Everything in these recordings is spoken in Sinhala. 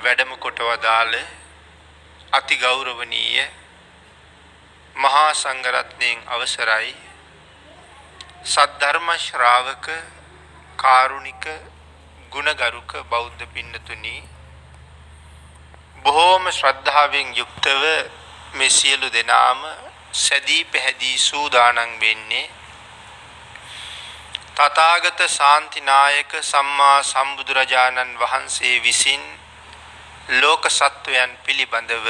වැඩම කොට වදාළ අති ගෞරවනීය මහා සංඝරත්නයන් අවසරයි සද්ධර්ම ශ්‍රාවක කාරුණික ගුණගරුක බෞද්ධ පින්නතුනි බොහෝම ශ්‍රද්ධාවෙන් යුක්තව මේ සියලු දෙනාම සැදී පැහැදී සූදානම් වෙන්නේ තථාගත ශාන්තිනායක සම්මා සම්බුදුරජාණන් වහන්සේ විසින් ලෝක සත්වයන් පිළිබඳව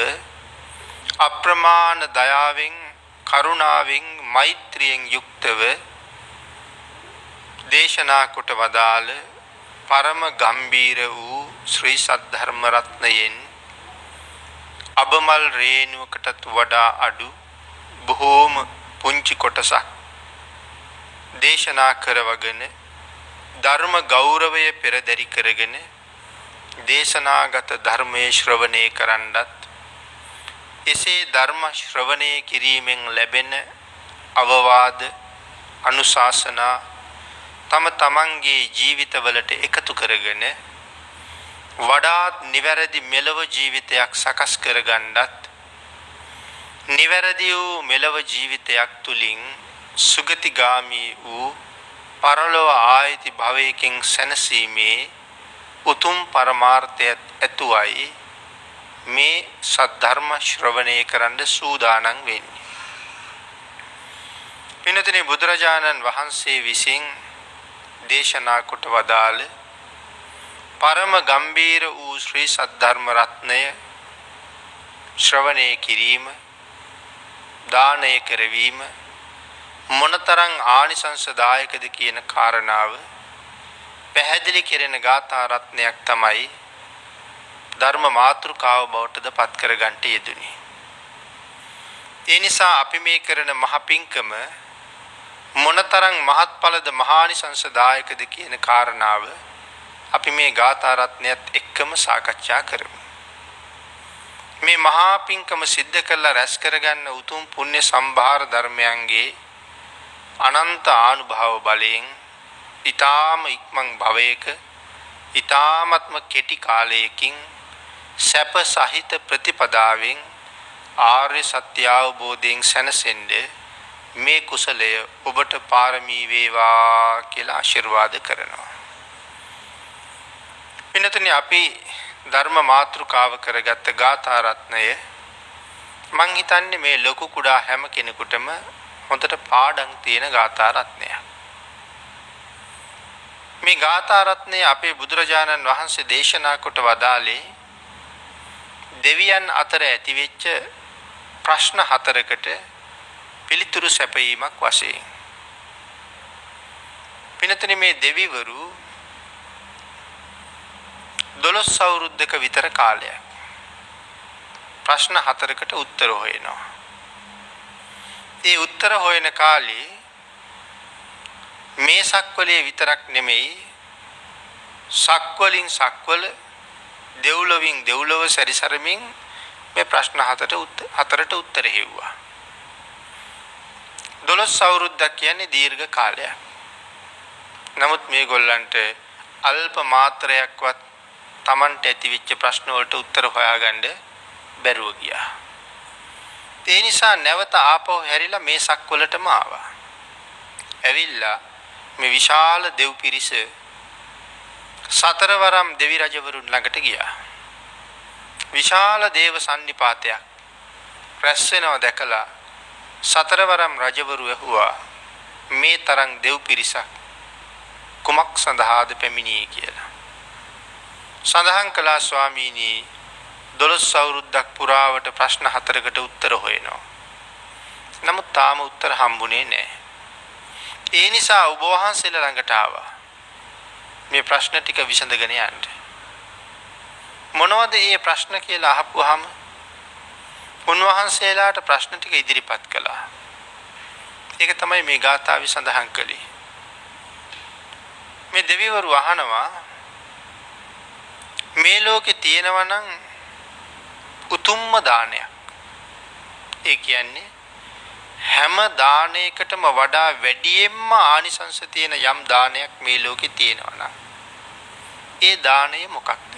අප්‍රමාණ දයාවෙන් කරුණාවෙන් මෛත්‍රියෙන් යුක්තව දේශනා කොට වදාළ පරම ගම්බීර වූ ශ්‍රී සද්ධර්ම රත්නයෙන් අබමල් රේණුවකටත් වඩා අඩු බොහෝම පුංචි කොටසක් දේශනා කරවගෙන ධර්ම ගෞරවය පෙරදරි කරගෙන දේශනාගත ධර්මයේ ශ්‍රවණය කරන්නත් එසේ ධර්ම ශ්‍රවණය කිරීමෙන් ලැබෙන අවවාද අනුශාසනා තම තමන්ගේ ජීවිතවලට එකතු කරගෙන වඩාත් නිවැරදි මෙලව ජීවිතයක් සකස් කරගන්නත් නිවැරදි වූ මෙලව ජීවිතයක් තුලින් සුගතිගාමී වූ පරලොව ආයති භවයකින් සැනසීමේ උතුම් පරමාර්ථයත් ඇතුවයි මේ සද්ධර්ම ශ්‍රවණය කරන්න සූදානම් වෙන්නේ. පින්වත්නි බුදුරජාණන් වහන්සේ විසින් දේශනා කොට වදාළ පරම ගම්බීර වූ ශ්‍රී සද්ධර්ම රත්නය ශ්‍රවණය කිරීම දානය කරවීම මොනතරම් ආනිසංසදායකද කියන කාරණාව පැහැදිලි කෙරෙන ගාථා රත්නයක් තමයි ධර්ම මාතෘකාව බවටද පත් කරගන්නට යෙදුනේ. ඒ නිසා අපි මේ කරන මහ පිංකම මොනතරම් මහත්ඵලද මහානිසංසදායකද කියන කාරණාව අපි මේ ගාථා රත්නයත් එක්කම සාකච්ඡා කරමු. මේ මහා පිංකම සිද්ධ කරලා රැස් කරගන්න උතුම් පුණ්‍ය සම්භාර ධර්මයන්ගේ අනන්ත ආනුභාව බලයෙන් ඊ타ම ඉක්මන් භවයක ඊ타මත්ම කෙටි කාලයකින් සැප සහිත ප්‍රතිපදාවෙන් ආර්ය සත්‍ය අවබෝධයෙන් සැනසෙන්නේ මේ කුසලය ඔබට පාරමී වේවා කියලා ආශිර්වාද කරනවා. පින්තුනි අපි ධර්ම මාතෘකාව කරගත්ත ගාථා රත්නය මං හිතන්නේ මේ ලොකු කුඩා හැම කෙනෙකුටම හොඳට පාඩම් තියෙන ගාථා රත්නයක්. මේ ගාථා රත්නය අපේ බුදුරජාණන් වහන්සේ දේශනා කොට වදාළේ දෙවියන් අතර ඇතිවෙච්ච ප්‍රශ්න 4කට පිළිතුරු සැපයීමක් වශයෙන්. පින්තුනි මේ දෙවිවරු 12 අවුරුද්දක විතර කාලයක් ප්‍රශ්න 4කට උත්තර හොයනවා. ඒ උත්තර හොයන කාලේ මේ සක්වලේ විතරක් නෙමෙයි සක්වලින් සක්වල දෙව්ලොවින් දෙව්ලොව සැරිසරමින් මේ ප්‍රශ්න 4ට උත්තර හෙව්වා. 12 අවුරුද්දක් කියන්නේ දීර්ඝ කාලයක්. නමුත් මේගොල්ලන්ට අල්ප මාත්‍රයක්වත් Tamanට ඇතිවෙච්ච ප්‍රශ්න වලට උත්තර හොයාගන්න බැරුව ගියා. ඒ නිසා නැවත ආපහු හැරිලා මේ සක්වලටම ආවා. ඇවිල්ලා මේ විශාල දෙව් පිරිස සතරවරම් දෙවි රජවරුන් ළඟට ගියා. විශාල දේව සන්නිපාතයක් රැස් වෙනව දැකලා සතරවරම් රජවරු ඇහුවා මේ තරම් දෙව් පිරිසක් කුමක් සඳහාද පැමිණියේ කියලා. සඳහන් කළා ස්වාමීනි 12 අවුරුද්දක් පුරාවට ප්‍රශ්න 4කට උත්තර හොයනවා. නමුත් තාම උත්තර හම්බුනේ නැහැ. ඒ නිසා ඔබ වහන්සේලා ළඟට ආවා. මේ ප්‍රශ්න ටික විසඳගෙන යන්න. මොනවද මේ ප්‍රශ්න කියලා අහපුවාම උන්වහන්සේලාට ප්‍රශ්න ටික ඉදිරිපත් කළා. ඒක තමයි මේ ගාථාවේ සඳහන් කළේ. මේ දෙවිවරු අහනවා මේ ලෝකේ තියෙනවා නම් උතුම්ම දානයක්. ඒ කියන්නේ හැම දානයකටම වඩා වැඩියෙන්ම ආනිසංස තියෙන යම් දානයක් මේ ලෝකේ තියෙනවා නම් ඒ දාණය මොකක්ද?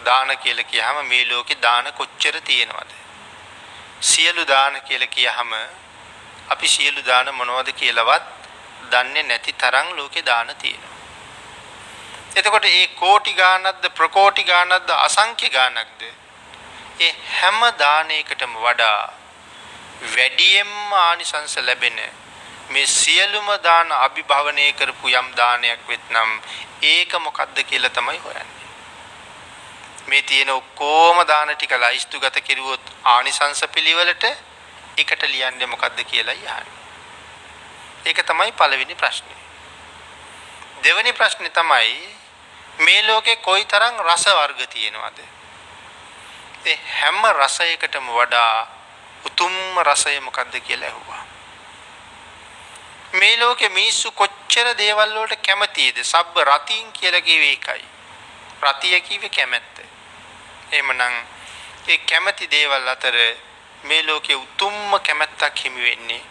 දාන කියලා කියහම මේ ලෝකේ දාන කොච්චර තියෙනවද? සියලු දාන කියලා කියහම අපි සියලු දාන මොනවද කියලාවත් දන්නේ නැති තරම් ලෝකේ දාන තියෙනවා. එතකොට මේ කෝටි ගානක්ද ප්‍රකෝටි ගානක්ද අසංඛ්‍ය ගානක්ද ඒ හැම දානයකටම වඩා වැඩියෙන්ම ආනිසංස ලැබෙන මේ සියලුම දාන අභිභවනය කරපු යම් දානයක් වෙත්නම් ඒක මොකද්ද කියලා තමයි හොයන්නේ. මේ තියෙන ඔක්කොම දාන ටික ලයිස්තුගත කෙරුවොත් ආනිසංස පිළිවෙලට එකට ලියන්නේ මොකද්ද කියලා යහන්නේ. ඒක තමයි පළවෙනි ප්‍රශ්නේ. දෙවෙනි ප්‍රශ්නේ තමයි මේ ලෝකේ කොයිතරම් රස වර්ග තියෙනවද? ඒ හැම රසයකටම වඩා උතුම්ම රසය මොකද්ද කියලා ඇහුවා. මේ ලෝකේ මිනිස්සු කොච්චර දේවල් වලට කැමතිද? සබ්බ රතින් කියලා කිව්වේ ඒකයි. රතිය කිව්වේ කැමැත්ත. එහෙමනම් ඒ කැමැති දේවල් අතර මේ ලෝකේ උතුම්ම කැමැත්තක් හිමි වෙන්නේ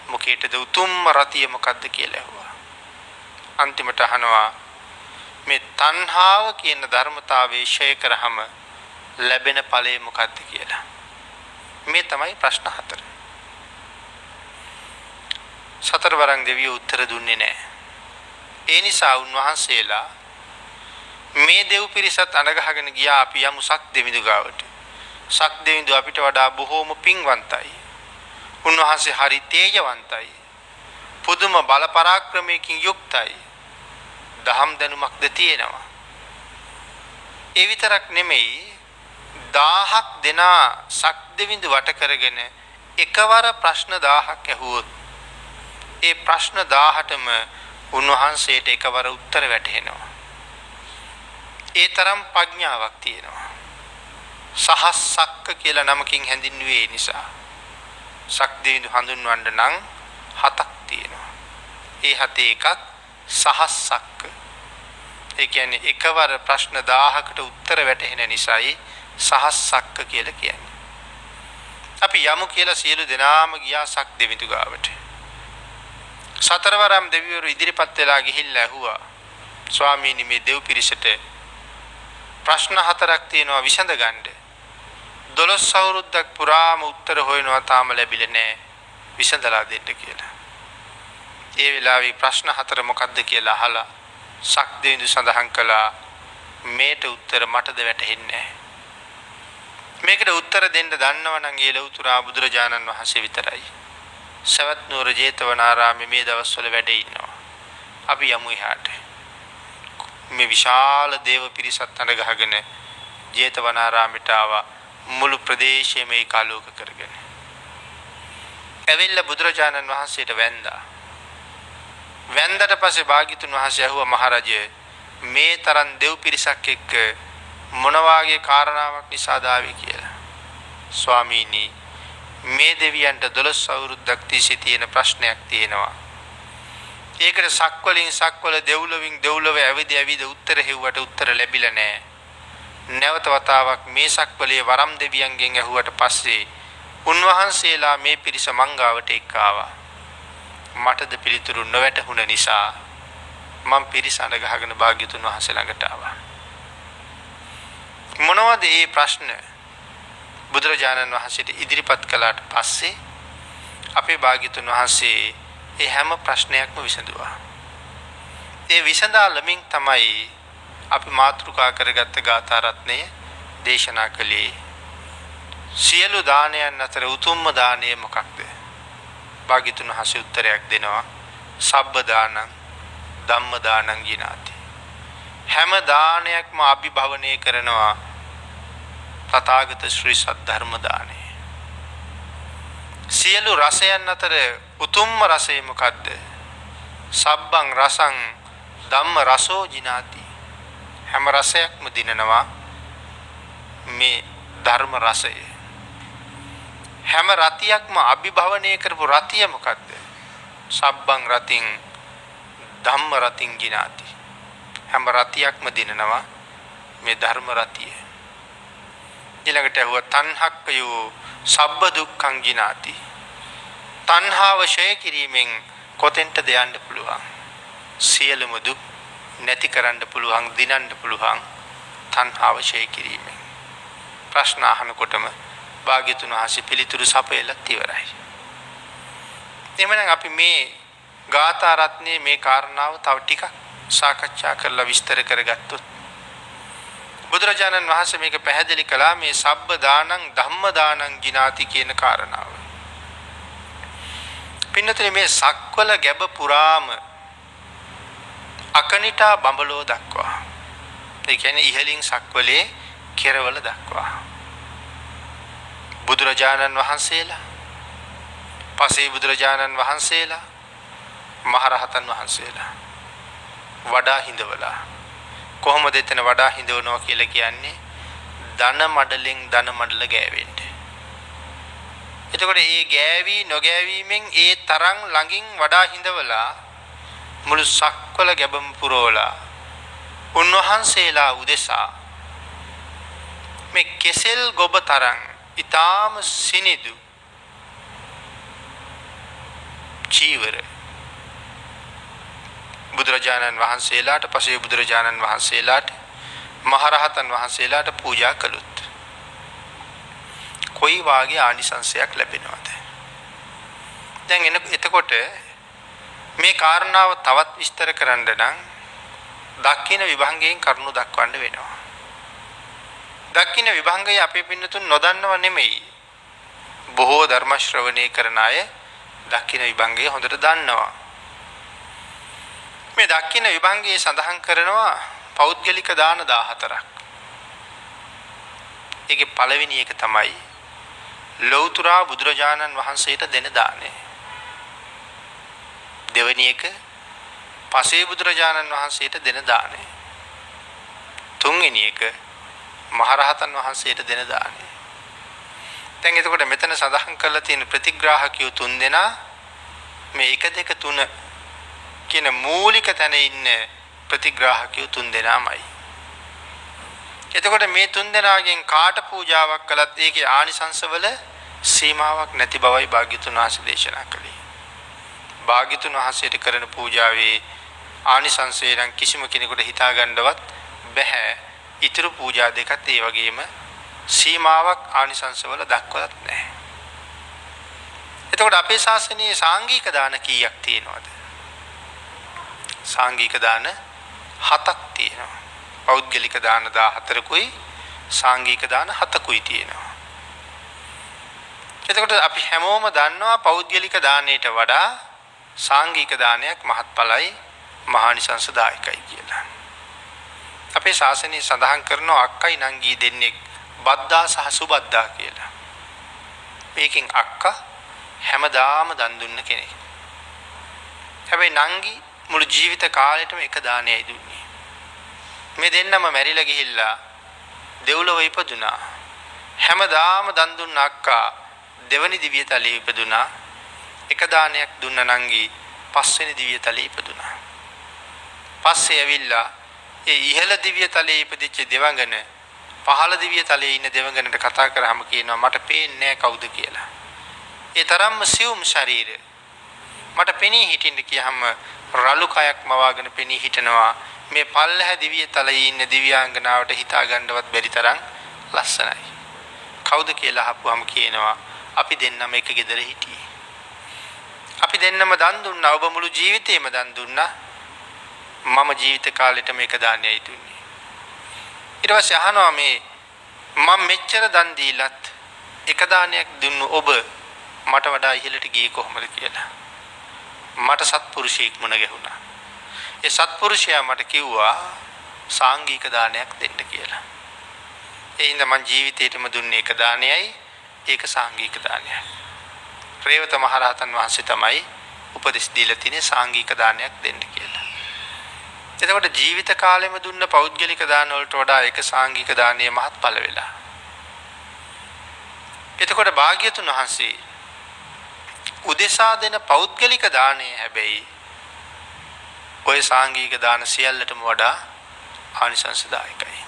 මොකේටද? උතුම්ම රතිය මොකද්ද කියලා ඇහුවා. අන්තිමට අහනවා මේ තණ්හාව කියන ධර්මතාවයේ ෂය කරාම ලැබෙන ඵලය මොකද්ද කියලා. මේ තමයි ප්‍රශ්න 4. සතරවරන් දෙවියෝ උත්තර දුන්නේ නැහැ. ඒ නිසා උන්වහන්සේලා මේ දෙව් පිරිසත් අනගහගෙන ගියා අපි යමු සක් දෙවිඳු ගාවට. සක් දෙවිඳු අපිට වඩා බොහෝම පින්වන්තයි. උන්වහන්සේ හරි තේජවන්තයි. පුදුම බල පරාක්‍රමයකින් යුක්තයි. දහම් දැනුමක්ද තියෙනවා. ඒ විතරක් නෙමෙයි 1000ක් දෙනා සක් දෙවිඳු වට කරගෙන එකවර ප්‍රශ්න 1000ක් ඇහුවොත් ඒ ප්‍රශ්න 1000ටම උන්වහන්සේට එකවර උත්තර වැටහෙනවා. ඒ තරම් ප්‍රඥාවක් තියෙනවා. සහස්සක්ක කියලා නමකින් හැඳින්වුවේ නිසා. සක් දෙවිඳු හඳුන්වන්න නම් 7ක් තියෙනවා. ඒ 7 එකක් සහස්සක්ක. ඒ කියන්නේ එකවර ප්‍රශ්න 1000කට උත්තර වැටහෙන නිසායි සහස්සක්ක කියලා කියන්නේ. අපි යමු කියලා සියලු දෙනාම ගියා සක් දෙවිඳු ගාවට. සතරවරම් දෙවිවරු ඉදිරිපත් වෙලා ගිහිල්ලා ඇහුවා ස්වාමීනි මේ දෙව් පිරිසට ප්‍රශ්න 4ක් තියෙනවා විසඳ ගන්න. 12 අවුරුද්දක් පුරාම උත්තර හොයනවා තාම ලැබිලා නැහැ. විසඳලා දෙන්න කියලා. ඒ වෙලාවේ ප්‍රශ්න 4 මොකක්ද කියලා අහලා සක් දෙවිඳු සඳහන් කළා මේට උත්තර මටද වැටහෙන්නේ නැහැ. මේකට උත්තර දෙන්න දන්නව නම් ඒ ලෞතුරා බුදුරජාණන් වහන්සේ විතරයි. සවැත් නුවර ජේතවනාරාමේ මේ දවස්වල වැඩ ඉන්නවා. අපි යමු එහාට. මේ විශාල දේව පිරිසත් අඳගහගෙන ජේතවනාරාමයට ආවා. මුළු ප්‍රදේශයම ඒකාලෝක කරගෙන. ඇවිල්ලා බුදුරජාණන් වහන්සේට වැඳා. වැඳට පස්සේ භාග්‍යතුන් වහන්සේ ඇහුවා මහරජය මේ තරම් දෙව් පිරිසක් එක්ක මොන වාගේ කාරණාවක් නිසාද ආවේ කියලා. ස්වාමීනි මේ දෙවියන්ට 12 අවුරුද්දක් තිස්සේ තියෙන ප්‍රශ්නයක් තියෙනවා. ඒකට සක්වලින් සක්වල දෙව්ලොවින් දෙව්ලොව ඇවිද උත්තර හෙව්වට උත්තර ලැබිලා නැහැ. නැවත වතාවක් මේ සක්වලේ වරම් දෙවියන්ගෙන් ඇහුවට පස්සේ උන්වහන්සේලා මේ පිරිස මංගාවට එක්කාවා. මටද පිළිතුරු නොවැටහුණ නිසා මම පිරිස අඳගහගෙන භාග්‍යතුන් වහන්සේ ළඟට ආවා. මොනවද මේ ප්‍රශ්න? බුදුරජාණන් වහන්සේට ඉදිරිපත් කළාට පස්සේ අපේ භාග්‍යතුන් වහන්සේ ඒ හැම ප්‍රශ්නයක්ම විසඳුවා. ඒ විසඳාලමින් තමයි අපි මාතෘකා කරගත්ත ගාථා රත්නය දේශනා කළේ. සියලු දානයන් අතර උතුම්ම දානය මොකක්ද? භාග්‍යතුන් වහන්සේ උත්තරයක් දෙනවා. සබ්බ දානං ධම්ම දානං ජිනාති. හැම දානයක්ම අභිභවනය කරනවා තථාගත ශ්‍රී සද්ධර්ම දානය. සියලු රසයන් අතර උතුම්ම රසය මොකද්ද? සබ්බං රසං ධම්ම රසෝ ජිනාති. හැම රසයක්ම දිනනවා මේ ධර්ම රසය. හැම රතියක්ම අභිභවනය කරපු රතිය මොකද්ද? සබ්බං රතින් ධම්ම රතින් ජිනාති. හැම රතියක්ම දිනනවා මේ ධර්ම රතිය. ඊළඟට ඇහුවා තණ්හක්කයෝ සබ්බ දුක්ඛං ජිනාති. තණ්හාව ඡය කිරීමෙන් කොතෙන්ටද යන්න පුළුවන්? සියලුම දුක් නැති කරන්න පුළුවන්, දිනන්න පුළුවන් තණ්හාව ඡය කිරීමෙන්. ප්‍රශ්න අහනකොටම භාග්‍යතුන් වහන්සේ පිළිතුරු සපයලත් ඉවරයි. එමනම් අපි මේ ගාථා රත්නයේ මේ කාරණාව තව ටිකක් සාකච්ඡා කරලා විස්තර කරගත්තොත් බුදුරජාණන් වහන්සේ මේක පැහැදිලි කළා මේ සබ්බ දානං ධම්ම දානං ජිනාති කියන කාරණාව. පින්නතේ මේ සක්වල ගැබ පුරාම අකනිටා බඹලෝ දක්වා. ඒ කියන්නේ ඉහළින් සක්වලේ කෙරවල දක්වා. බුදුරජාණන් වහන්සේලා, පසේ බුදුරජාණන් වහන්සේලා, මහරහතන් වහන්සේලා වඩා හිඳවලා. කොහොමද එතන වඩා හිඳවනවා කියලා කියන්නේ? ධන මඩලෙන් ධන මඩල ගෑවෙන්නේ. එතකොට මේ ගෑවි නොගෑවීමෙන් ඒ තරම් ළඟින් වඩා හිඳවලා මුළු සක්වල ගැබම පුරවලා උන්වහන්සේලා උදෙසා මේ කෙසෙල් ගොබ තරම් ඊටාම සිනිදු චීවර බුදුරජාණන් වහන්සේලාට, පසේ බුදුරජාණන් වහන්සේලාට, මහරහතන් වහන්සේලාට පූජා කළොත් කොයි වාගේ ආනිසංසයක් ලැබෙනවද? දැන් එතකොට මේ කාරණාව තවත් විස්තර කරන්න නම් දක්ඛින විභංගයෙන් කරුණු දක්වන්න වෙනවා. දක්ඛින විභංගය අපේ පින්නතුන් නොදන්නව නෙමෙයි. බොහෝ ධර්ම ශ්‍රවණය කරන අය දක්ඛින විභංගය හොඳට දන්නවා. මේ දක්ඛින විභංගයේ සඳහන් කරනවා පෞද්ගලික දාන 14ක්. ඒකේ පළවෙනි එක තමයි ලෞතුරා බුදුරජාණන් වහන්සේට දෙන දාණය. දෙවෙනි එක පසේ බුදුරජාණන් වහන්සේට දෙන දාණය. තුන්වෙනි එක මහරහතන් වහන්සේට දෙන දාණය. දැන් එතකොට මෙතන සඳහන් කරලා තියෙන ප්‍රතිග්‍රාහකයෝ 3 දෙනා මේ 1 2 3 කියන මූලික තැන ඉන්න ප්‍රතිග්‍රාහකයෝ 3 දෙනාමයි. එතකොට මේ 3 දෙනාගෙන් කාට පූජාවක් කළත් ඒකේ ආනිසංසවල සීමාවක් නැති බවයි භාග්‍යතුන් වහන්සේ දේශනා කළේ. භාග්‍යතුන් වහන්සේට කරන පූජාවේ ආනිසංසය නම් කිසිම කෙනෙකුට හිතා ගන්නවත් බැහැ. ඊතුරු පූජා දෙකත් ඒ වගේම සීමාවක් ආනිසංසවල දක්වලත් නැහැ. එතකොට අපේ ශාසනයේ සාංගික දාන කීයක් තියෙනවද? සාංගික දාන 7ක් තියෙනවා. පෞද්ගලික දාන 14කුයි සාංගික දාන 7කුයි තියෙනවා. එතකොට අපි හැමෝම දන්නවා පෞද්ගලික දාණයට වඩා සාංගික දානයක් මහත්ඵලයි මහානිසංසදායකයි කියලා. අපේ ශාසනයේ සඳහන් කරනවා අක්කයි නංගී දෙන්නෙක් බද්දා සහ සුබද්දා කියලා. මේකෙන් අක්කා හැමදාම දන් දුන්න කෙනෙක්. හැබැයි නංගි මුළු ජීවිත කාලෙටම එක දානයයි දුන්නේ. මේ දෙන්නම මැරිලා ගිහිල්ලා දෙව්ලොව ඉපදුනා. හැමදාම දන් දුන්න අක්කා දෙවනි දිව්‍ය තලයේ ඉපදුනා. එක දානයක් දුන්න නංගි පස්වෙනි දිව්‍ය තලයේ ඉපදුනා. පස්සේ ඇවිල්ලා ඒ ඉහළ දිව්‍ය තලයේ ඉපදිච්ච දෙවඟන පහළ දිව්‍ය තලයේ ඉන්න දෙවඟනට කතා කරාම කියනවා මට පේන්නේ නැහැ කවුද කියලා. ඒ තරම්ම සියුම් ශරීරය. මට පෙනී හිටින්න කියහම රළු කයක් මවාගෙන පෙනී හිටනවා. මේ පල්ලහ දිව්‍ය තලයේ ඉන්න දිව්‍යාංගනාවට හිතා ගන්නවත් බැරි තරම් ලස්සනයි. කවුද කියලා අහපුවම කියනවා අපි දෙන්නම එක ගෙදර හිටියේ. අපි දෙන්නම දන් දුන්නා. ඔබ මුළු ජීවිතේම දන් දුන්නා. මම ජීවිත කාලෙට මේක දාන්නේයි දුන්නේ. ඊට පස්සේ අහනවා මේ මම මෙච්චර දන් දීලත් එක දානයක් දුන්නු ඔබ මට වඩා ඉහළට ගියේ කොහොමද කියලා. මට සත්පුරුෂයෙක් මුණ ගැහුණා. ඒ සත්පුරුෂයා මට කිව්වා සාංගික දානයක් දෙන්න කියලා. ඒ හින්දා මං ජීවිතේටම දුන්නේ එක දානයයි. ඒක සාංගික දානයක්. රේවත මහරහතන් වහන්සේ තමයි උපදෙස් දීලා තිනේ සාංගික දානයක් දෙන්න කියලා. එතකොට ජීවිත කාලෙම දුන්න පෞද්ගලික දාන වලට වඩා ඒක සාංගික දානයේ මහත්ඵල වෙලා. එතකොට භාග්‍යතුන් වහන්සේ උදෙසා දෙන පෞද්ගලික දාණය හැබැයි ඔය සාංගික දාන සියල්ලටම වඩා ආනිසංසදායකයි.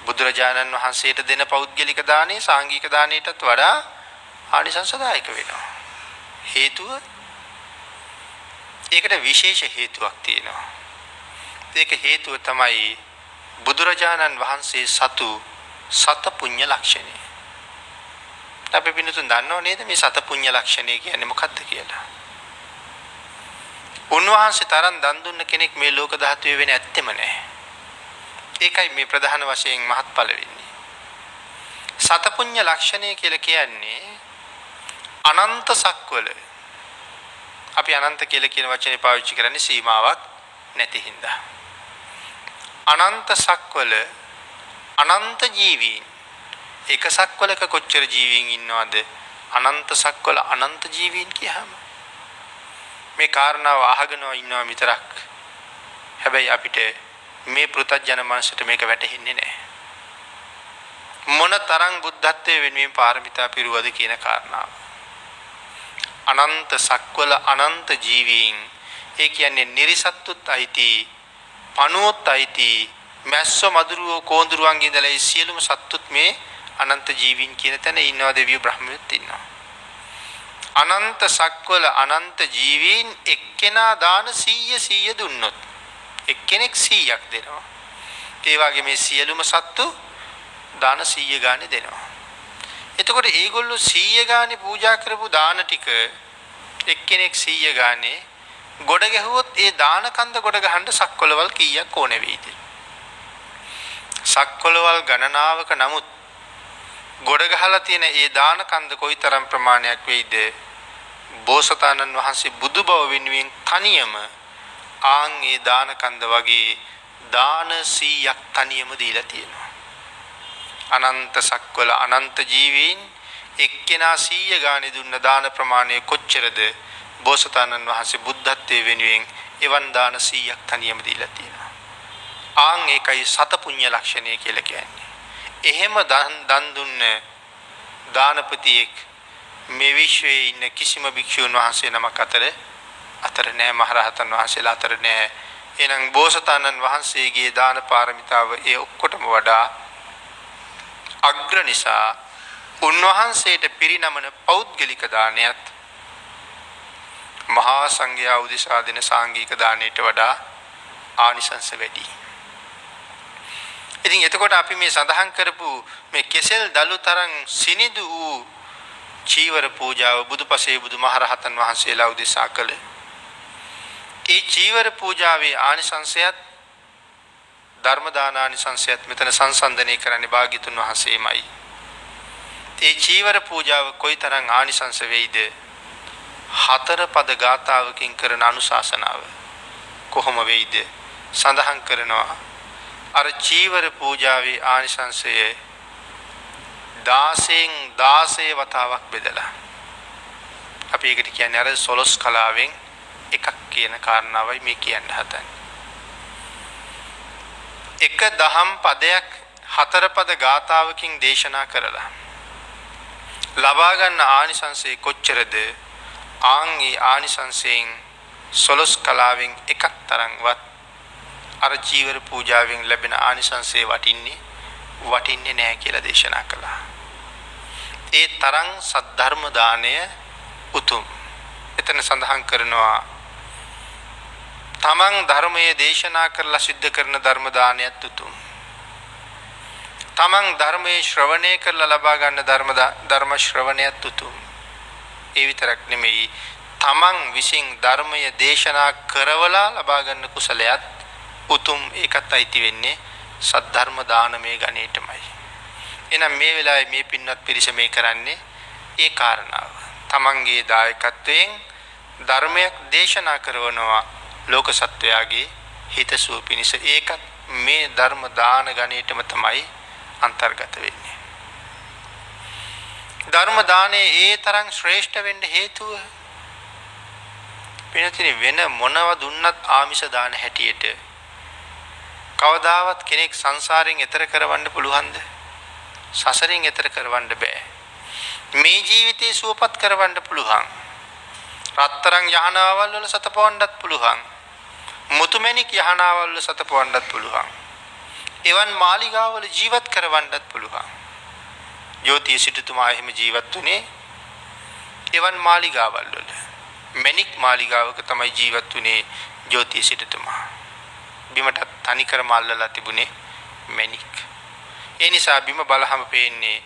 බුදුරජාණන් වහන්සේට දෙන පෞද්ගලික දානේ සාංගික දානයටත් වඩා ආනිසංසදායක වෙනවා. හේතුව ඒකට විශේෂ හේතුවක් තියෙනවා. ඒක හේතුව තමයි බුදුරජාණන් වහන්සේ සතු සත පුඤ්ඤ ලක්ෂණය. අපි පින්නතුන් දන්නව නේද මේ සත පුඤ්ඤ ලක්ෂණය කියන්නේ මොකක්ද කියලා? උන්වහන්සේ තරම් දන් දුන්න කෙනෙක් මේ ලෝක ධාතුවේ වෙන්නේ ඇත්තෙම නැහැ. ඒකයි මේ ප්‍රධාන වශයෙන් මහත්ඵල වෙන්නේ. සත පුඤ්ඤ ලක්ෂණය කියලා කියන්නේ අනන්ත සක්වල. අපි අනන්ත කියලා කියන වචනේ පාවිච්චි කරන්නේ සීමාවක් නැති හින්දා. අනන්ත සක්වල අනන්ත ජීවීන්. එක සක්වලක කොච්චර ජීවීන් ඉන්නවද? අනන්ත සක්වල අනන්ත ජීවීන් කියහම මේ කාරණාව අහගෙන ඉන්නවා විතරක්. හැබැයි අපිට මේ පෘථග්ජන මනසට මේක වැටහෙන්නේ නැහැ. මොන තරම් බුද්ධත්වයේ වෙනුවෙන් පාරමිතා පිරුවද කියන කාරණාව. අනන්ත සක්වල අනන්ත ජීවීන්. ඒ කියන්නේ නිරිසත්තුත් අයිති, පණුවොත් අයිති, මැස්ස මදුරුවෝ කෝඳුරුවන්ගේ ඉඳලා ඒ සියලුම සත්තුත් මේ අනන්ත ජීවීන් කියන තැන ඉන්නවා. දෙවියෝ බ්‍රහ්මයෝත් ඉන්නවා. අනන්ත සක්වල අනන්ත ජීවීන් එක්කෙනා දාන 100 දුන්නොත් එක්කෙනෙක් 100ක් දෙනවා. ඒ වගේ මේ සියලුම සත්තු දාන 100 ගානේ දෙනවා. එතකොට ඒගොල්ලෝ 100 ගානේ පූජා කරපු දාන ටික එක්කෙනෙක් 100 ගානේ ගොඩ ගැහුවොත් ඒ දාන කන්ද ගොඩ ගහන්න සක්වලවල් කීයක් ඕනේ වෙයිද? සක්වලවල් ගණනාවක නමුත් ගොඩ ගහලා තියෙන ඒ දාන කන්ද කොයිතරම් ප්‍රමාණයක් වෙයිද? බෝසතාණන් වහන්සේ බුදු බව වෙනුවෙන් තනියම ආන් ඒ දාන කන්ද වගේ දාන 100ක් තනියම දීලා තියෙනවා. අනන්ත සක්වල අනන්ත ජීවීන් එක්කෙනා 100 ගානේ දුන්න දාන ප්‍රමාණය කොච්චරද? බෝසතාණන් වහන්සේ බුද්ධත්වයේ වෙනුවෙන් එවන් දාන 100ක් තනියම දීලා තියෙනවා. ආන් ඒකයි සත පුඤ්ඤ ලක්ෂණය කියලා කියන්නේ. එහෙම දන් දුන්න දානපතියෙක් මේ විශ්වයේ ඉන්න කිසිම භික්ෂුන් වහන්සේ නමක් අතර නෑ, මහරහතන් වහන්සේලා අතර නෑ. එහෙනම් බෝසතාණන් වහන්සේගේ දාන පාරමිතාව ඒ ඔක්කොටම වඩා අග්‍ර නිසා උන්වහන්සේට පිරිනමන පෞද්ගලික දානයත් මහා සංඝයා උදෙසා දෙන සාංගික දානයට වඩා ආනිසංස වැඩි. ඉතින් එතකොට අපි මේ සඳහන් කරපු මේ කෙසෙල් දලු තරම් සිනිදු වූ චීවර පූජාව බුදුපසේ බුදුමහරහතන් වහන්සේලා උදෙසා කළ ඒ චීවර පූජාවේ ආනිසංසයත් ධර්ම දාන ආනිසංසයත් මෙතන සංසන්දනය කරන්නේ භාග්‍යතුන් වහන්සේමයි. ඒ චීවර පූජාව කොයිතරම් ආනිසංස වෙයිද? 4 පද ගාථාවකින් කරන අනුශාසනාව කොහොම වෙයිද? සඳහන් කරනවා අර චීවර පූජාවේ ආනිසංසය 16 වතාවක් බෙදලා අපි ඒකට කියන්නේ අර 12 කලාවෙන් එකක් කියන කාරණාවයි මේ කියන්න හදන්නේ. එක දහම් පදයක් 4 පද ගාථාවකින් දේශනා කරලා ලබා ගන්න ආනිසංසය කොච්චරද? ආන්ගේ ආනිසංසයෙන් 12 කලාවෙන් එකක් තරම්වත් අර චීවර පූජාවෙන් ලැබෙන ආනිසංසය වටින්නේ නැහැ කියලා දේශනා කළා. ඒ තරම් සද්ධර්ම දාණය උතුම්. එතන සඳහන් කරනවා තමන් ධර්මයේ දේශනා කරලා සිද්ධ කරන ධර්ම දානයත් උතුම්. තමන් ධර්මයේ ශ්‍රවණය කරලා ලබා ගන්න ධර්ම ශ්‍රවණයත් උතුම්. ඒ විතරක් නෙමෙයි තමන් විසින් ධර්මයේ දේශනා කරවලා ලබා ගන්න කුසලයක් උතුම්. ඒකත් අයිති වෙන්නේ සද්ධර්ම දානමය ගණේටමයි. එහෙනම් මේ වෙලාවේ මේ පින්වත් පිරිස මේ කරන්නේ ඒ කාරණාව. තමන්ගේ දායකත්වයෙන් ධර්මයක් දේශනා කරනවා ලෝක සත්වයාගේ හිතසුව පිණිස. ඒකත් මේ ධර්ම දාන ගණේටම තමයි අන්තර්ගත වෙන්නේ. ධර්ම දානේ ඒ තරම් ශ්‍රේෂ්ඨ වෙන්න හේතුව වෙනතින වෙන මොනව දුන්නත් ආමිෂ දාන හැටියට කවදාවත් කෙනෙක් සංසාරයෙන් එතර කරවන්න පුළුවන්ද? සසරින් එතර කරවන්න බෑ. මේ ජීවිතේ සුවපත් කරවන්න පුළුවන්. රත්තරන් යහනාවල් වල සතපවන්නත් පුළුවන්. මුතුමැණික් යහනාවල් වල සතපවන්නත් පුළුවන්. එවන් මාලිගාවල ජීවත් කරවන්නත් පුළුවන්. ජෝතිය සිටුතුමා එහෙම ජීවත් වුණේ එවන් මාලිගාවල් වල. මැණික් මාලිගාවක තමයි ජීවත් වුණේ ජෝතිය සිටුතුමා. බිමට තනිකරම අල්ලලා තිබුණේ මැණික්. ඒ නිසා බිම බලහම පේන්නේ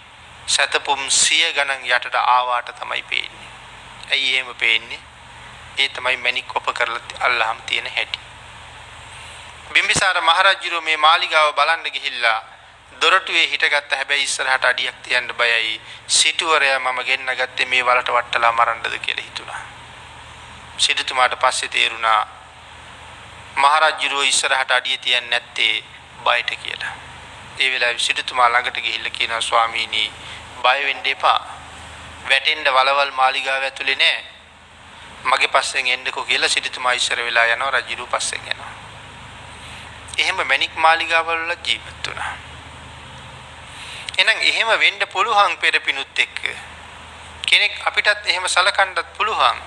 සතපුම් 100 ගණන් යටට ආවාට තමයි පේන්නේ. ඇයි එහෙම පේන්නේ? ඒ තමයි මැණික් කොප කරලා අල්ලහම තියෙන හැටි. බිම්බිසාර මහරජුරෝ මේ මාලිගාව බලන්න ගිහිල්ලා දොරටුවේ හිටගත්ත. හැබැයි ඉස්සරහට අඩියක් තියන්න බයයි. සිටුවරයා මම ගෙන්න ගත්තේ මේ වලට වට්ටලා මරන්නද කියලා හිතුණා. සිටුතුමාට පස්සේ තේරුණා මහරජුරෝ ඉස්සරහට අඩිය තියන්නේ නැත්තේ බයට කියලා. ඒ වෙලාවේ සිටුතුමා ළඟට ගිහිල්ලා කියනවා ස්වාමීනි බය වෙන්න එපා. වැටෙන්න වලවල් මාලිගාව ඇතුලේ නෑ. මගේ පස්සෙන් එන්නකෝ කියලා සිටුතුමා ඉස්සර වෙලා යනවා. රජුරු පස්සෙන් යනවා. එහෙම මැණික් මාලිගාවල් වල ජීවත් වුණා. එහෙනම් එහෙම වෙන්න පුළුවන් පෙරපිනුත් එක්ක. කෙනෙක් අපිටත් එහෙම සලකන්නත් පුළුවන්.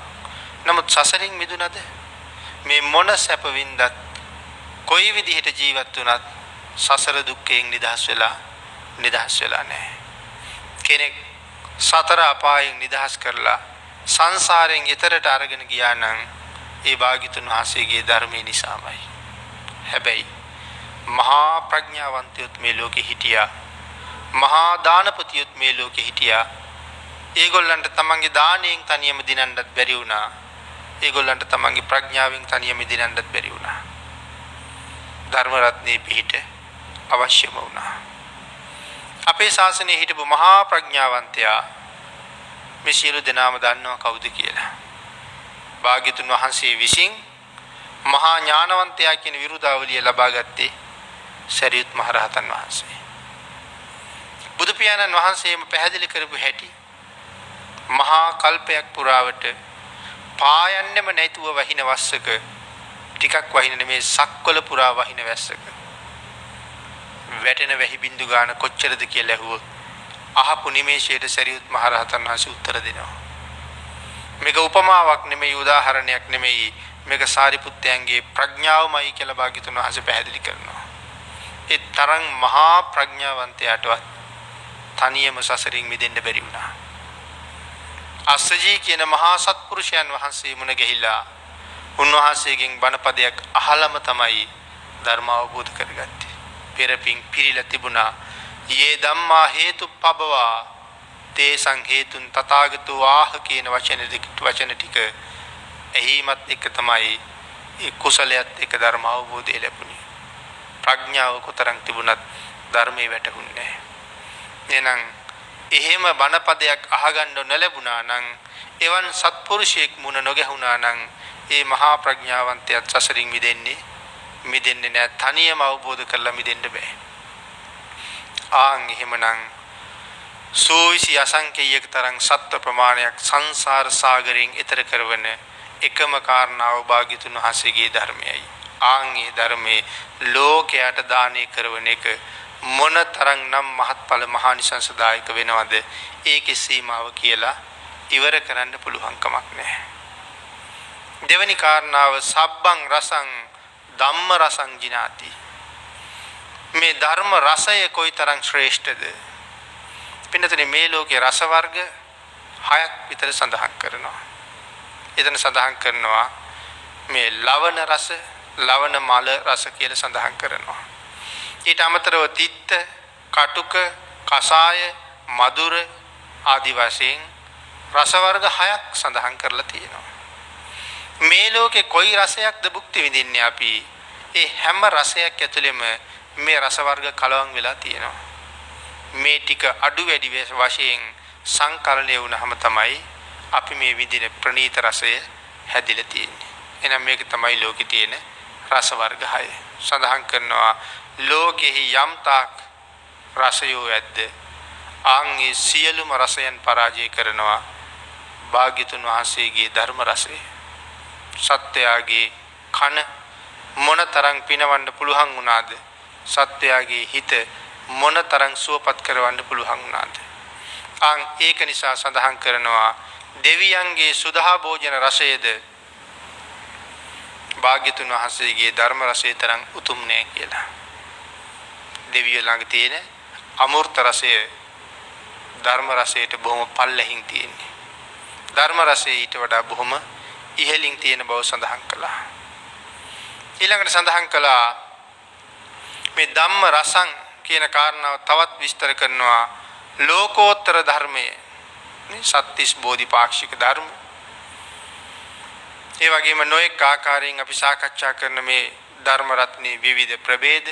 නමුත් සසරින් මිදුණද? මේ මොන සැප වින්දත් කොයි විදිහට ජීවත් වුණත් සසර දුක්ඛයෙන් නිදහස් වෙලා නැහැ. කෙනෙක් සතර අපායෙන් නිදහස් කරලා සංසාරයෙන් ඈතරට අරගෙන ගියා නම් ඒ භාග්‍යතුන් වහන්සේගේ ධර්මයේ නිසාමයි. හැබැයි මහා ප්‍රඥාවන්තයොත් මේ ලෝකේ හිටියා. මහා දානපතියොත් මේ ලෝකේ හිටියා. ඒගොල්ලන්ට තමන්ගේ දාණයෙන් තනියම දිනන්නත් බැරි වුණා. ඒගොල්ලන්ට තමන්ගේ ප්‍රඥාවෙන් තනියම දිනන්නත් බැරි වුණා. ධර්ම රත්නේ පිහිට අවශ්‍යම වුණා. අපේ ශාසනයේ හිටපු මහා ප්‍රඥාවන්තයා මේ සියලු දෙනාම දන්නවා කවුද කියලා. භාග්‍යතුන් වහන්සේ විසින් මහා ඥානවන්තයා කියන විරුදාවලිය ලබා ගත්තේ සරියුත් මහ රහතන් වහන්සේ. බුදු පියාණන් වහන්සේම පැහැදිලි කරපු හැටි මහා කල්පයක් පුරාවට පායන්නෙම නැතුව වහින වස්සක ටිකක් වහින නෙමේ සක්වල පුරා වහින වැස්සක වැටෙන වැහි බින්දු ගාන කොච්චරද කියලා ඇහුවොත් අහපු නිමේෂයට සරියුත් මහ රහතන් වහන්සේ උත්තර දෙනවා. මේක උපමාවක් නෙමෙයි, උදාහරණයක් නෙමෙයි, මේක සාරිපුත්තයන්ගේ ප්‍රඥාවමයි කියලා භාග්‍යතුන් වහන්සේ පැහැදිලි කරනවා. ඒ තරම් මහා ප්‍රඥාවන්තයාටවත් තනියම සසරින් මිදෙන්න බැරි වුණා. අස්සජී කියන මහා සත්පුරුෂයන් වහන්සේ මුණ ගැහිලා උන්වහන්සේගෙන් බණපදයක් අහලම තමයි ධර්ම අවබෝධ කරගත්තේ. පෙරපින් පිරීලා තිබුණා. යේ ධම්මා හේතුප්පබවා තේසං හේතුන් තථාගතෝ ආහ කියන වචන ටික එහිමත් එක තමයි ඒ කුසලයට එක ධර්ම අවබෝධය ලැබුණේ. ප්‍රඥාව කොතරම් තිබුණත් ධර්මයේ වැටහුන්නේ නැහැ. එහෙනම් එහෙම බණපදයක් අහගන්න නොලැබුණා නම්, එවන් සත්පුරුෂයෙක් මුණ නොගැහුණා නම් ඒ මහා ප්‍රඥාවන්තයත් සසරින් මිදෙන්නේ නැහැ. තනියම අවබෝධ කරලා මිදෙන්න බෑ. ආන් එහෙමනම් සෝවිසි අසංකේයක තරම් සත්ව ප්‍රමාණයක් සංසාර සාගරයෙන් ඈතර කරවන එකම කාරණාව භාග්‍යතුන් වහන්සේගේ ධර්මයයි. ආන් ඒ ධර්මයේ ලෝකයට දානය කරන එක මොන තරම්නම් මහත්ඵල මහානිසංසදායක වෙනවද? ඒකේ සීමාව කියලා ඉවර කරන්න පුළුවන් කමක් නැහැ. දෙවැනි කාරණාව සබ්බං රසං ධම්ම රසං ජිනාති. මේ ධර්ම රසය කොයිතරම් ශ්‍රේෂ්ඨද? පින්නතනේ මේ ලෝකේ රස වර්ග 6ක් විතර සඳහන් කරනවා. එතන සඳහන් කරනවා මේ ලවණ රස, ලවණ මල රස කියලා සඳහන් කරනවා. ඊට අමතරව තිත්ත, කටුක, කසාය, මధుර ආදි වශයෙන් රස වර්ග 6ක් සඳහන් කරලා තියෙනවා. මේ ලෝකේ කොයි රසයක්ද භුක්ති විඳින්නේ අපි? ඒ හැම රසයක් ඇතුළෙම මේ රස වර්ග කලවම් වෙලා තියෙනවා. මේ ටික අඩු වැඩි වශයෙන් සංකලනය වුණාම තමයි අපි මේ විදිහේ ප්‍රණීත රසය හැදිලා තියෙන්නේ. එහෙනම් මේක තමයි ලෝකේ තියෙන රස වර්ග 6. සඳහන් කරනවා ලෝකෙහි යම් තාක් රසයෝ ඇද්ද ආන්ගේ සියලුම රසයන් පරාජය කරනවා භාග්‍යතුන් වහන්සේගේ ධර්ම රසය. සත්‍යයගේ කන මොනතරම් පිනවන්න පුළුවන් වුණාද? සත්‍යයගේ හිත මොනතරම් සුවපත් කරවන්න පුළුවන් වුණාද? ඒක නිසා සඳහන් කරනවා දෙවියන්ගේ සුදා භෝජන රසයේද භාග්‍යතුන් වහන්සේගේ ධර්ම රසය තරම් උතුම් නෑ කියලා. දෙවියෝ ළඟ තියෙන අමෘත රසය ධර්ම රසයට බොහොම පල්ලෙහින් තියෙන්නේ. ධර්ම රසය ඊට වඩා බොහොම ඉහළින් තියෙන බව සඳහන් කළා. ඊළඟට සඳහන් කළා මේ ධම්ම රසං කියන කාරණාව තවත් විස්තර කරනවා ලෝකෝත්තර ධර්මයේ සත්‍තිස් බෝධිපාක්ෂික ධර්ම. ඒ වගේම නොඑක ආකාරයෙන් අපි සාකච්ඡා කරන මේ ධර්ම රත්නේ විවිධ ප්‍රභේද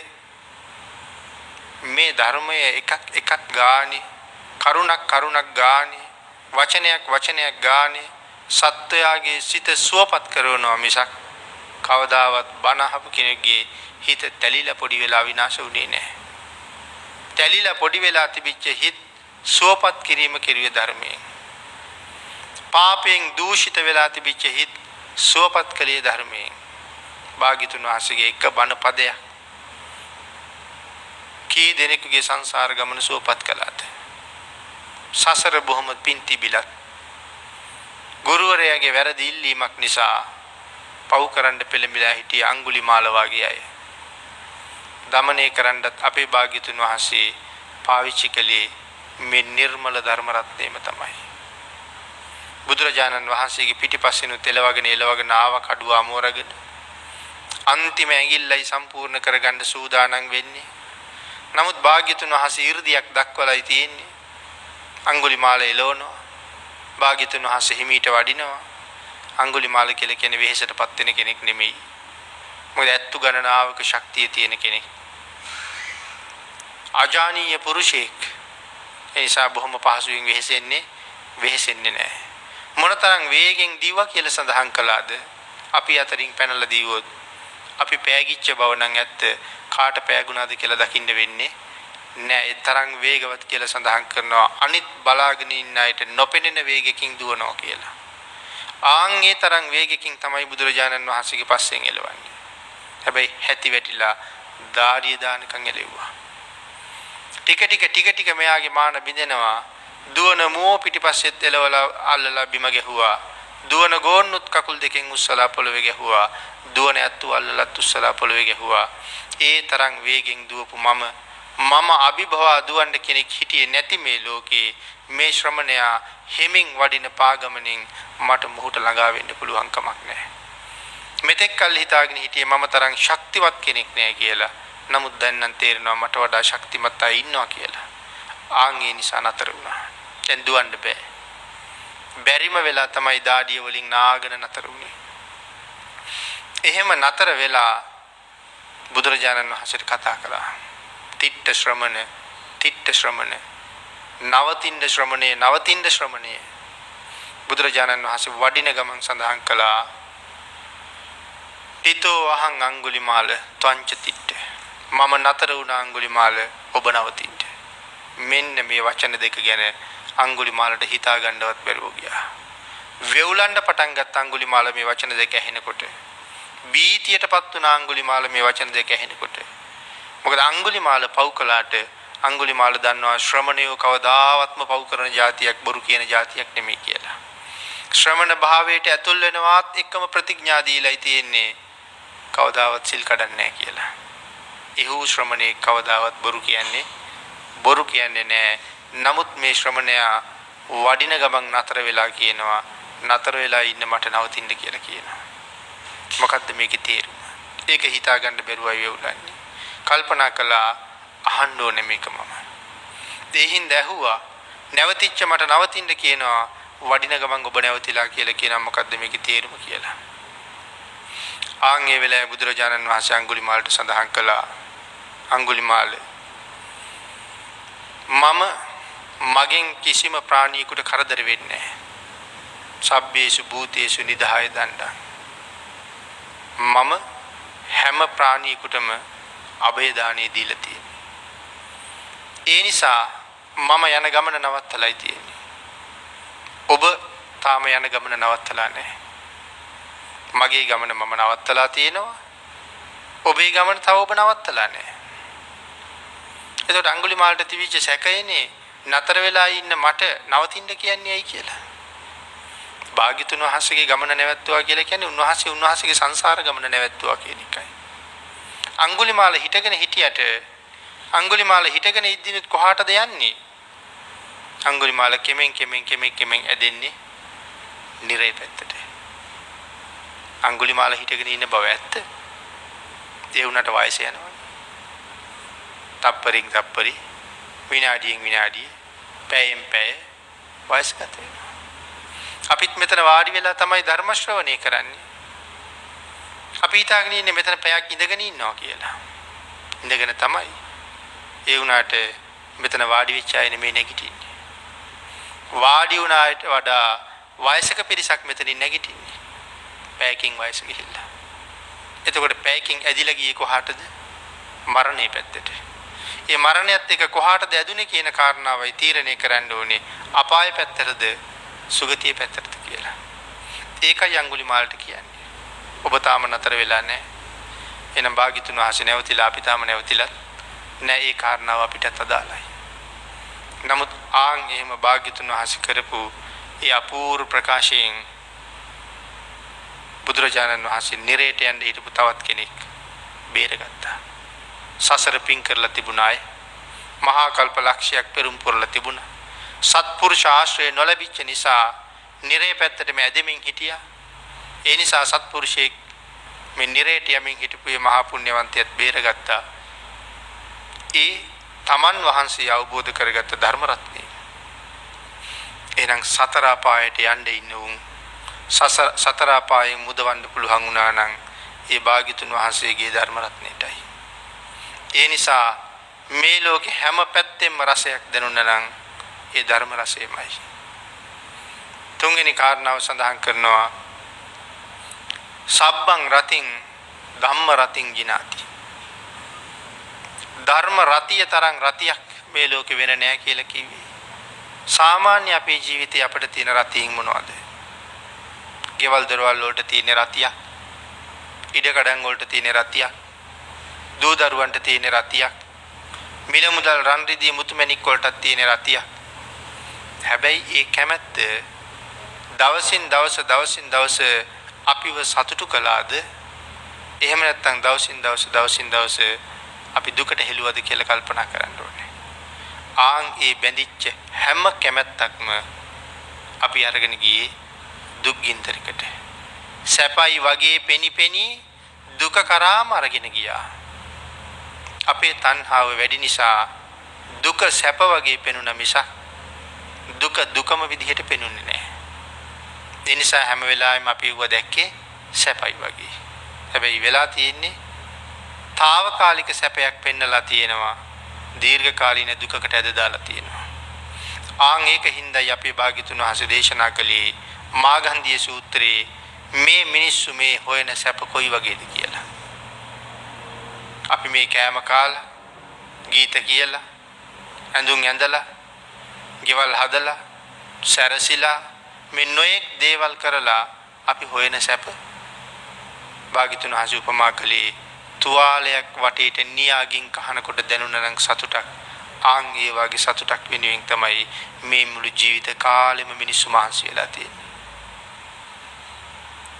මේ ධර්මයේ එකක් ගානේ කරුණක් ගානේ වචනයක් ගානේ සත්වයාගේ සිත සුවපත් කරනවා මිසක් කවදාවත් බණ අහපු කෙනෙක්ගේ හිත තැලිලා පොඩි වෙලා විනාශ වුණේ නැහැ. තැලිලා පොඩි වෙලා තිබිච්ච හිත සුවපත් කිරීම කෙරුවේ ධර්මයෙන්. පාපයෙන් දූෂිත වෙලා තිබිච්ච හිත සුවපත් කළේ ධර්මයෙන්. භාග්‍යතුන් වහන්සේගේ එක බණ පදයක් කී දෙනෙකුගේ සංසාර ගමන සුවපත් කළාද? සසර බොහොම පින් තිබිලත් ගුරුවරයාගේ වැරදි ඉල්ලීමක් නිසා පව් කරන්න පෙළඹිලා හිටිය අඟුලිමාල වගේ අය දමනය කරන්නත් අපේ භාග්‍යතුන් වහන්සේ පාවිච්චි කළේ මේ නිර්මල ධර්ම රත්නයම තමයි. බුදුරජාණන් වහන්සේගේ පිටිපස්සෙන් එලවගෙන ආව කඩුව අමෝරගෙන අන්තිම ඇඟිල්ලයි සම්පූර්ණ කරගන්න සූදානම් වෙන්නේ. නමුත් භාග්‍යතුන් වහන්සේ 이르දියක් දක්වලායි තියෙන්නේ. අඟුලිමාල එළවනවා. භාග්‍යතුන් වහන්සේ හිමීට වඩිනවා. අඟුලිමාල කියලා කියන්නේ වෙහෙසටපත් වෙන කෙනෙක් නෙමෙයි. මොකද ඇත්තු ගණනාවක ශක්තිය තියෙන කෙනෙක්. අජානීය පුරුෂයෙක්. ඒ නිසා බොහොම පහසුවෙන් වෙහෙසෙන්නේ නැහැ. මොනතරම් වේගෙන් දීවා කියලා සඳහන් කළාද? අපි අතරින් පැනලා දීවොත් අපි පෑගිච්ච බව නම් ඇත්ත කාට පෑගුණාද කියලා දකින්න වෙන්නේ නෑ. ඒ තරම් වේගවත් කියලා සඳහන් කරනවා. අනිත් බලාගෙන ඉන්න අයට නොපෙනෙන වේගකින් දුවනවා කියලා. ආන්ගේ තරම් වේගකින් තමයි බුදුරජාණන් වහන්සේගේ පස්සෙන් එළවන්නේ. හැබැයි හැටි වැටිලා දාඩිය දානකම් එළෙව්වා. ටික මෙයාගේ මාන බිඳෙනවා. දුවන මෝ පිටිපස්සෙත් එළවලා අල්ලලා බිම ගැහුවා. දුවන ගෝන්නුත් කකුල් දෙකෙන් උස්සලා පොළවේ ගැහුවා. දුවන ඇත්තු අල්ලලත් උස්සලා පොළවේ ගැහුවා. ඒ තරම් වේගෙන් දුවපු මම අභිභවා දුවන්න කෙනෙක් හිටියේ නැති මේ ලෝකේ මේ ශ්‍රමණයා හිමින් වඩින පාගමනින් මට මොහොත ළඟා වෙන්න පුළුවන් කමක් නැහැ. මෙතෙක් කල් හිතාගෙන හිටියේ මම තරම් ශක්තිවත් කෙනෙක් නෑ කියලා. නමුත් දැන් නම් තේරෙනවා මට වඩා ශක්තිමත් අය ඉන්නවා කියලා. ආන්ගේ නිසා නතර වුණා. දැන් දුවන්න බෑ. බැරිම වෙලා තමයි දාඩිය වලින් නාගෙන නතර වුණේ. එහෙම නතර වෙලා බුදුරජාණන් වහන්සේට කතා කළා. තිට්ඨ ශ්‍රමණ නවතින්න ශ්‍රමණේ බුදුරජාණන් වහන්සේ වඩින ගමන් සඳහන් කළා. තිතෝ අහං අඟුලිමාල ත්වංච තිට්ඨ. මම නතර වුණා අඟුලිමාල ඔබ නවතින්න. මෙන්න මේ වචන දෙක ගැන අඟුලිමාලට හිතා ගන්නවත් බැරුව ගියා. වෙවුලන්න පටන් ගත්ත අඟුලිමාල මේ වචන දෙක ඇහෙනකොට. බීතියටපත් වුණ අඟුලිමාල මේ වචන දෙක ඇහෙනකොට. මොකද අඟුලිමාල පව් කළාට අඟුලිමාල දන්නවා ශ්‍රමණයෝ කවදාවත්ම පව් කරන જાතියක් බොරු කියන જાතියක් නෙමෙයි කියලා. ශ්‍රමණ භාවයට ඇතුල් වෙනවත් එක්කම ප්‍රතිඥා දීලායි තියෙන්නේ කවදාවත් සිල් කඩන්නේ නැහැ කියලා. ඒහු ශ්‍රමණේ කවදාවත් බොරු කියන්නේ නැහැ. නමුත් මේ ශ්‍රමණයා වඩින ගමන් නතර වෙලා කියනවා නතර වෙලා ඉන්න මට නවතින්න කියලා කියනවා. මොකද්ද මේකේ තේරුම? ඒක හිතා ගන්න බැරුවයි වෙවුලන්නේ. කල්පනා කළා අහන්න ඕනේ මේක මම. දෙහිඳ ඇහුවා නැවතිච්ච මට නවතින්න කියනවා වඩින ගමන් ඔබ නැවතිලා කියලා කියනවා මොකද්ද මේකේ තේරුම කියලා. ආන්ගේ වෙලාවේ බුදුරජාණන් වහන්සේ අඟුලිමාලට සඳහන් කළා අඟුලිමාල මම මගෙන් කිසිම ප්‍රාණියෙකුට කරදර වෙන්නේ නැහැ. සබ්බේසු භූතේසු නිදහය දණ්ඩා. මම හැම ප්‍රාණියෙකුටම අභය දානෙ දීලා තියෙනවා. ඒ නිසා මම යන ගමන නවත්තලායි තියෙන්නේ. ඔබ තාම යන ගමන නවත්තලා නැහැ. මගේ ගමන මම නවත්තලා තියෙනවා. ඔබේ ගමන තව ඔබ නවත්තලා නැහැ. එතකොට අඟුලිමාලට තිබිච්ච සැකයනේ නතර වෙලා ඉන්න මට නවතින්න කියන්නේ ඇයි කියලා. භාග්‍යතුන් වහන්සේගේ ගමන නැවැත්තුවා කියලා කියන්නේ උන්වහන්සේගේ සංසාර ගමන නැවැත්තුවා කියන එකයි. අඟුලිමාල හිටගෙන ඉද්දිනුත් කොහාටද යන්නේ? අඟුලිමාල කෙමෙන් ඇදෙන්නේ නිරේ පැත්තට. අඟුලිමාල හිටගෙන ඉන්න බව ඇත්ත. ඒ වුණාට වයස යනවා. තප්පරින් තප්පරි විනාඩියෙන් විනාඩිය පැයෙන් පැය වයස්ගත වෙනවා. අපිත් මෙතන වාඩි වෙලා තමයි ධර්ම ශ්‍රවණය කරන්නේ. අපි හිතාගෙන ඉන්නේ මෙතන පැයක් ඉඳගෙන ඉන්නවා කියලා. ඉඳගෙන තමයි. ඒ වුණාට මෙතන වාඩි වෙච්ච අය නෙමෙයි නැගිටින්නේ. වාඩි වුණාට වඩා වයසක පිරිසක් මෙතනින් නැගිටින්නේ. පැයකින් වයස ගිහිල්ලා. එතකොට පැයකින් ඇදිලා ගියේ කොහාටද? මරණය පැත්තට. ඒ මරණයත් එක්ක කොහාටද ඇදුනේ කියන කාරණාවයි තීරණය කරන්න ඕනේ. අපාය පැත්තටද සුගතිය පැත්තටද කියලා. ඒකයි අඟුලිමාලට කියන්නේ. ඔබ තාම නතර වෙලා නැහැ. එනම් භාග්‍යතුන් වහන්සේ නැවතිලා අපි තාම නැවතිලත් නැහැ. ඒ කාරණාව අපිටත් අදාළයි. නමුත් ආන් එහෙම භාග්‍යතුන් වහන්සේ කරපු ඒ අපූර්ව ප්‍රකාශයෙන් බුදුරජාණන් වහන්සේ නිරේට යන්න හිටපු තවත් කෙනෙක් බේරගත්තා. සසර පින් කරලා තිබුණ අය මහා කල්ප ලක්ෂයක් පෙරම් පුරලා තිබුණා. සත්පුරුෂ ආශ්‍රය නොලැබිච්ච නිසා නිරේ පැත්තට මේ ඇදෙමින් හිටියා. ඒ නිසා සත්පුරුෂයෙක් මේ නිරේට යමින් හිටපු මේ මහා පුණ්‍යවන්තයත් බේරගත්තා. ඒ තමන් වහන්සේ අවබෝධ කරගත්ත ධර්ම රත්නය. එහෙනම් සතර අපායට යන්න ඉන්න උන් සතර අපායෙන් මුදවන්න පුළුවන් වුණා නම් ඒ භාග්‍යතුන් වහන්සේගේ ධර්ම රත්නයටයි. ඒ නිසා මේ ලෝකේ හැම පැත්තෙම රසයක් දැනුණා නම් ඒ ධර්ම රසයමයි. තුන්වෙනි කාරණාව සඳහන් කරනවා සබ්බං රතින් ධම්ම රතින් ජිනාති. ධර්ම රතිය තරම් රතියක් මේ ලෝකේ වෙන නැහැ කියලා කිව්වේ. සාමාන්‍ය අපේ ජීවිතේ අපිට තියෙන රතියින් මොනවද? ගෙවල් දොරවල් වලට තියෙන රතියක්, ඉඩකඩම් වලට තියෙන රතියක්, දූ දරුවන්ට තියෙන රතියක්, මිල මුදල් රන් රිදී මුතුමැණික් වලටත් තියෙන රතියක්. හැබැයි ඒ කැමැත්ත දවසින් දවස අපිව සතුටු කළාද? එහෙම නැත්නම් දවසින් දවස අපි දුකට හෙළුවද කියලා කල්පනා කරන්න ඕනේ. ආන් ඒ බැඳිච්ච හැම කැමැත්තක්ම අපි අරගෙන ගියේ දුක් ගින්දරකට. සැපයි වගේ පෙනි දුක කරාම අරගෙන ගියා. අපේ තණ්හාව වැඩි නිසා දුක සැප වගේ පෙනුන මිසක් දුක දුකම විදිහට පෙනුනේ නැහැ. ඒ නිසා හැම වෙලාවෙම අපි ඌව දැක්කේ සැපයි වගේ. හැබැයි වෙලා තියෙන්නේ తాවකාලික සැපයක් පෙන්නලා තියෙනවා. දීර්ඝ කාලීන දුකකට ඇද දාලා තියෙනවා. ආන් ඒක හින්දායි අපේ භාග්‍යතුන් වහන්සේ දේශනා කළේ මාගන්ධිය සූත්‍රයේ මේ මිනිස්සු මේ හොයන සැප කොයි වගේද කියලා. අපි මේ කෑම කාලා, ගීත කියලා, ඇඳුම් ඇඳලා, ගෙවල් හදලා, සැරසිලා මේ නොයෙක් දේවල් කරලා අපි හොයන සැප භාග්‍යතුන් වහන්සේ උපමා කළේ තුවාලයක් වටේට නියාගින් කහනකොට දැනුණා නම් සතුටක්. ආන් ඒ වගේ සතුටක් වෙනුවෙන් තමයි මේ මුළු ජීවිත කාලෙම මිනිස්සු මහන්සි වෙලා තියෙන්නේ.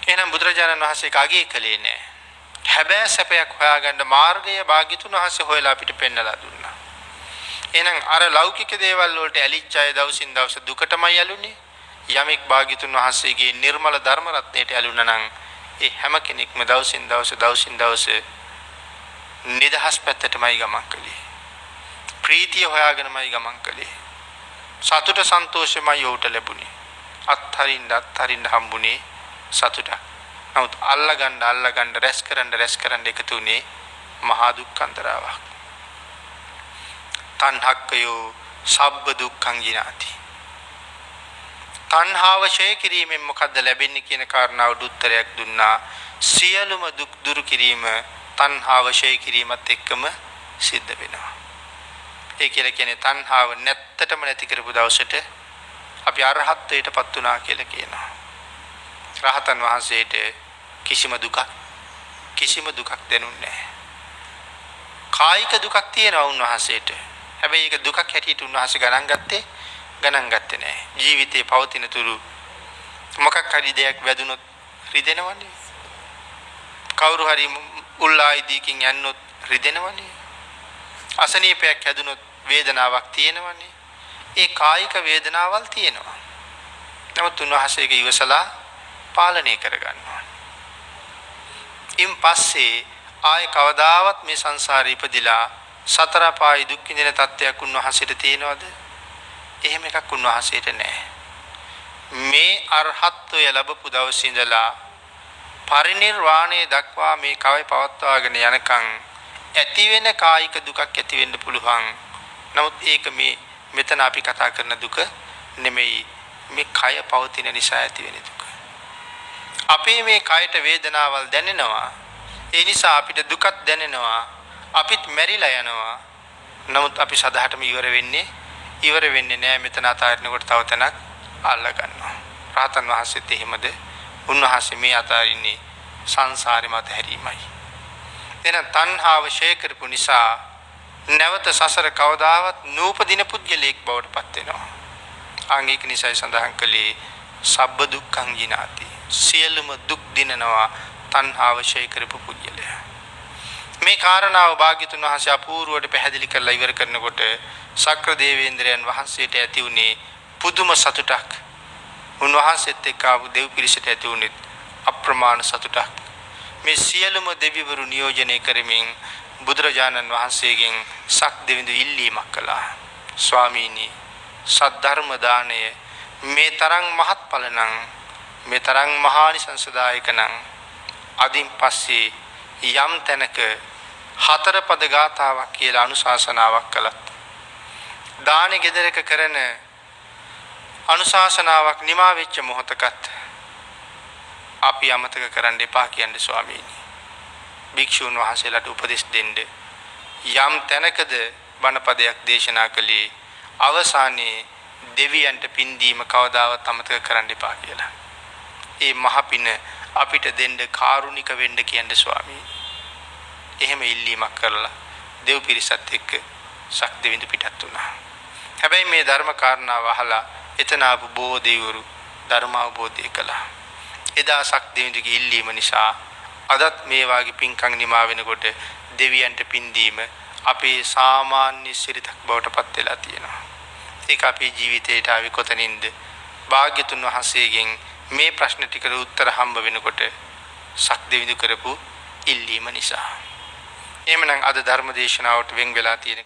එහෙනම් බුදුරජාණන් වහන්සේ කාගේ කලේ නෑ. හැබැයි සැපයක් හොයාගන්න මාර්ගය භාග්‍යතුන් වහන්සේ හොයලා අපිට පෙන්නලා දුන්නා. එහෙනම් අර ලෞකික දේවල් වලට ඇලිච්ච අය දවසින් දවස දුකටමයි ඇලුනේ. යමෙක් භාග්‍යතුන් වහන්සේගේ නිර්මල ධර්ම රත්නයට ඇලුනා නම් ඒ හැම කෙනෙක්ම දවසින් දවස නිදහස් පැත්තටමයි ගමන් කළේ. ප්‍රීතිය හොයාගෙනමයි ගමන් කළේ. සතුට සන්තෝෂමයි උට ලැබුණේ. අත්හරින්න හම්බුනේ සතුට. නමුත් අල්ලගන්න රැස් කරන්න එකතු වුණේ මහා දුක්ඛන්තරාවක්. තණ්හක්කයෝ සබ්බ දුක්ඛං ජිනාති. තණ්හාව ඡය කිරීමෙන් මොකද්ද ලැබෙන්නේ කියන කාරණාවට උත්තරයක් දුන්නා. සියලුම දුක් දුරු කිරීම තණ්හාව ඡය කිරීමත් එක්කම සිද්ධ වෙනවා. ඒ කියලා කියන්නේ තණ්හාව නැත්තටම නැති කරපු දවසට අපි අරහත්ත්වයටපත් වුණා කියලා කියනවා. රහතන් වහන්සේට කිසිම දුකක් දැනුන්නේ නැහැ. කායික දුකක් තියෙනවා උන්වහන්සේට. හැබැයි ඒක දුකක් හැටියට උන්වහන්සේ ගණන් ගත්තේ නැහැ. ජීවිතේ පවතින තුරු මොකක් හරි දෙයක් වැදුනොත් රිදෙනවනේ. කවුරු හරි උල්ලායිදීකින් යන්නොත් රිදෙනවනේ. අසනීපයක් හැදුනොත් වේදනාවක් තියෙනවනේ. ඒ කායික වේදනාවල් තියෙනවා. නමුත් උන්වහන්සේගේ ඉවසලා පාලනය කරගන්නවා. ඉන් පස්සේ ආය කවදාවත් මේ සංසාරේ ඉපදිලා සතර පායි දුක් විඳින තත්ත්වයක් උන්වහන්සේට තියෙනවද? එහෙම එකක් උන්වහන්සේට නැහැ. මේ අරහත්ත්වය ලැබපු දවසේ ඉඳලා පරිණිර්වාණය දක්වා මේ කවයි පවත්වාගෙන යනකම් ඇති වෙන කායික දුකක් ඇති වෙන්න පුළුවන්. නමුත් ඒක මේ මෙතන අපි කතා කරන දුක නෙමෙයි. මේ කය පවතින නිසා ඇති වෙන දුක. අපේ මේ කයට වේදනාවල් දැනෙනවා. ඒ නිසා අපිට දුකක් දැනෙනවා. අපිත් මැරිලා යනවා. නමුත් අපි සදාටම ඉවර වෙන්නේ නෑ. මෙතන අතාරිනකොට තව තැනක් අල්ල ගන්නවා. රහතන් වහන්සේත් එහෙමද? උන්වහන්සේ මේ අතාරින්නේ සංසාරේ මත හැරීමයි. එන තණ්හාව ෂේ කරපු නිසා නැවත සසර කවදාවත් නූපදින පුද්ගලයෙක් බවට පත් වෙනවා. ආංගික නිසයි සඳහන් කළේ සබ්බ දුක්ඛං ජිනාති. සියලුම දුක් දිනනවා තණ්හාව ෂේ කරපු පුද්ගලයා. මේ කාරණාව භාග්‍යතුන් වහන්සේ අපූර්වවට පැහැදිලි කරලා ඉවර කරනකොට සක්‍ර දේවේන්ද්‍රයන් වහන්සේට ඇති වුණේ පුදුම සතුටක්. උන්වහන්සේත් එක්ක ආපු දෙව් පිරිසට ඇති වුණේ අප්‍රමාණ සතුටක්. මේ සියලුම දෙවිවරු නියෝජනය කරමින් බුදුරජාණන් වහන්සේගෙන් සක් දෙවිඳු ඉල්ලීමක් කළා. ස්වාමීනි, සද්ධර්ම දාණය මේ තරම් මහත්ඵල නම්, මේ තරම් මහානිසංසදායක නම්, අදින් පස්සේ යම් තැනක හතර පද ගාථාවක් කියලා අනුශාසනාවක් කළත්, දානෙ ගෙදරක කරන අනුශාසනාවක් නිමා වෙච්ච මොහොතකත් අපි අමතක කරන්න එපා කියන්නේ ස්වාමීනි. භික්ෂුන් වහන්සේලාට උපදෙස් දෙන්න. යම් තැනකද බණපදයක් දේශනා කළේ අවසානයේ දෙවියන්ට පින් දීම කවදාවත් අමතක කරන්න එපා කියලා. ඒ මහ පින අපිට දෙන්න කාරුණික වෙන්න කියන්නේ ස්වාමීනි. එහෙම ඉල්ලීමක් කරලා දෙව් පිරිසත් එක්ක සක් දෙවිඳු පිටත් වුණා. හැබැයි මේ ධර්ම කාරණාව අහලා එතන ආපු බොහෝ දෙවිවරු ධර්ම අවබෝධය කළා. එදා සක් දෙවිඳුගේ ඉල්ලීම නිසා අදත් මේ වාගේ පින්කම් නිමා වෙනකොට දෙවියන්ට පින් දීම අපේ සාමාන්‍ය සිරිතක් බවට පත් වෙලා තියෙනවා. ඒක අපේ ජීවිතයට ආවේ කොතනින්ද? භාග්‍යතුන් වහන්සේගෙන් මේ ප්‍රශ්න ටිකට උත්තර හම්බ වෙනකොට සක් දෙවිඳු කරපු ඉල්ලීම නිසා. එහෙමනම් අද ධර්ම දේශනාවට වෙන් වෙලා තියෙන